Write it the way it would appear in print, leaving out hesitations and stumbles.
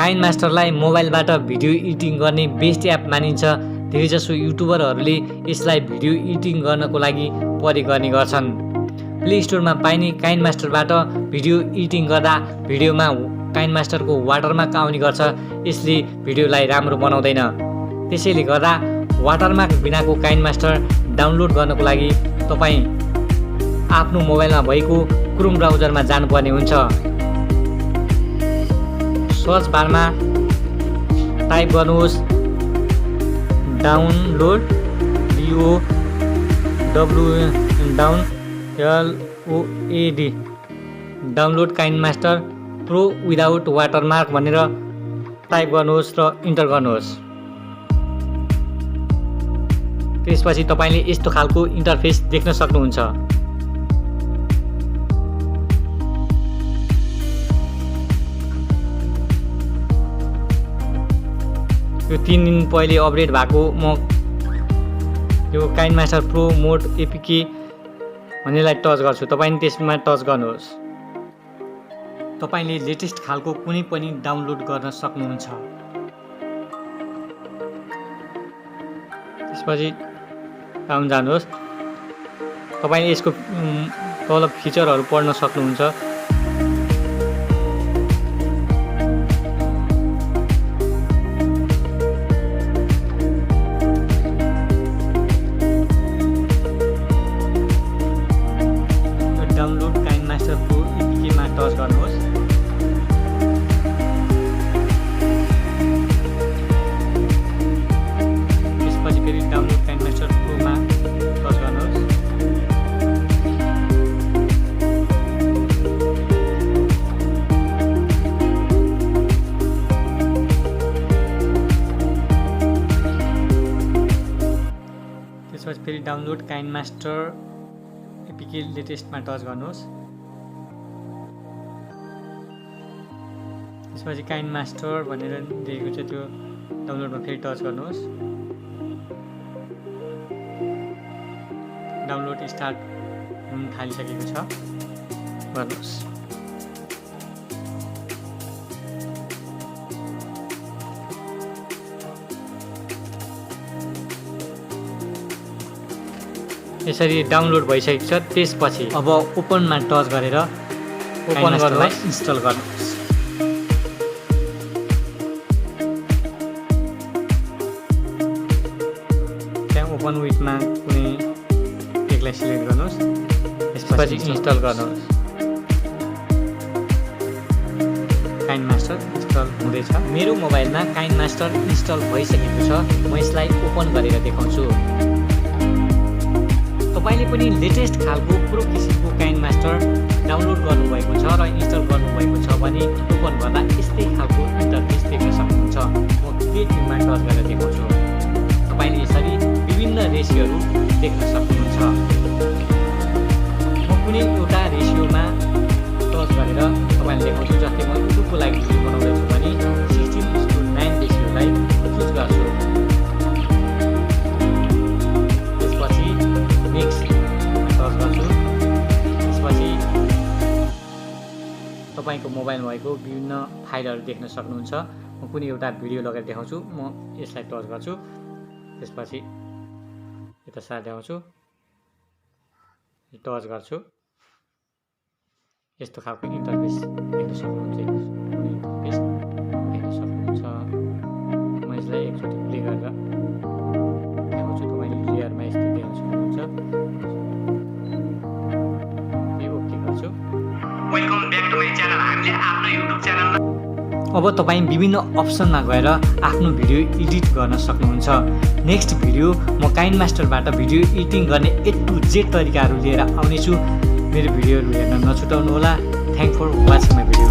काइनमास्टरलाई मोबाइलबाट video editing गर्ने best app मानिन्छ। धेरैजसो युट्युबरहरूले यसलाई भिडियो एडिटिङ गर्नको लागि प्रयोग गर्ने गर्छन्। प्ले स्टोरमा पाइने काइनमास्टरबाट भिडियो एडिटिङ गर्दा भिडियोमा काइनमास्टरको वाटरमार्क आउने गर्छ। यसले भिडियोलाई राम्रो बनाउँदैन। त्यसैले गर्दा वाटरमार्क बिनाको काइनमास्टर डाउनलोड गर्नको लागि तपाईँ आफ्नो मोबाइलमा भएको क्रोम ब्राउजरमा जानुपर्ने हुन्छ। सर्च बारमा टाइप गर्नुहोस् download download KineMaster pro without watermark भनेर टाइप गर्नुहोस् र इन्टर गर्नुहोस्। त्यसपछि तपाईले यस्तो खालको इन्टरफेस देख्न सक्नुहुन्छ। यो 3 दिन पहिले अपडेट भएको म यो काइनमास्टर प्रो मोड एपीके भन्नेलाई टच गर्छु। तपाईले त्यसमा टच गर्नुहोस्। तपाईले लेटेस्ट खालको कुनै पनि डाउनलोड गर्न सक्नुहुन्छ। त्यसपछि डाउन जानुहोस्। तपाईले यसको तल फिचरहरू पढ्न सक्नुहुन्छ। डाउनलोड काइनमास्टर प्रो एपीकेमा टच गर्नुहोस्। त्यसपछि फेरि डाउनलोड काइनमास्टर प्रोमा टच गर्नुहोस्। त्यसपछि फेरि डाउनलोड काइनमास्टर एपीके लेटेस्टमा टच गर्नुहोस्। त्यसपछि काइनमास्टर भनेर दिएको छ त्यो डाउनलोडमा फेरि टच गर्नुहोस्। डाउनलोड स्टार्ट हुन थालिसकेको छ। गर्नुहोस्। यसरी डाउनलोड भइसकेको छ। त्यसपछि अब ओपनमा टच गरेर ओपन गर्नुहोस्, इन्स्टल गर्नुहोस्। त्यहाँ ओपन विथमा कुनै एकलाई सिलेक्ट गर्नुहोस्। त्यसपछि इन्स्टल गर्नुहोस्। काइनमास्टर इन्स्टल हुँदैछ। मेरो मोबाइलमा काइनमास्टर इन्स्टल भइसकेको छ। म यसलाई ओपन गरेर देखाउँछु। तपाईले पनि लेटेस्ट खालको प्रो किसिमको काइनमास्टर डाउनलोड गर्नुभएको छ र इन्स्टल गर्नुभएको छ भने ओपन गर्दा यस्तै खालको इन्टरफेस देख्न सक्नुहुन्छ। म क्रिएटिभमा टच गरेर देखाउँछु। तपाईले यसरी विभिन्न रेसियोहरू देख्न सक्नुहुन्छ। म कुनै एउटा रेसियोमा टच गरेर तपाईलाई देखाउँछु। जस्तै म युट्युबको लागि भिडियो बनाउँदैछु भने 16:9 रेसियोलाई चुज गर्छु। तपाईको मोबाइलमा भएको विभिन्न फाइलहरू देख्न सक्नुहुन्छ। म कुनै एउटा भिडियो लगाएर देखाउँछु। म यसलाई टच गर्छु। त्यसपछि यता साथ देखाउँछु, टच गर्छु। यस्तो खालको इन्टरफेस देख्न सक्नुहुन्छ। म यसलाई एकचोटि प्ले गरेर देखाउँछु। तपाईले लेयरमा यस्तो देख्न सक्नुहुन्छ। ओके गर्छु। Welcome back to my channel. हामीले आफ्नो युट्युब च्यानलमा अब तपाईँ विभिन्न अप्सनमा गएर आफ्नो भिडियो एडिट गर्न सक्नुहुन्छ। नेक्स्ट भिडियो म काइनमास्टरबाट भिडियो एडिटिङ गर्ने A to Z तरिकाहरू लिएर आउनेछु। मेरो भिडियोहरू हेर्न नछुटाउनु होला। Thank for watching my video.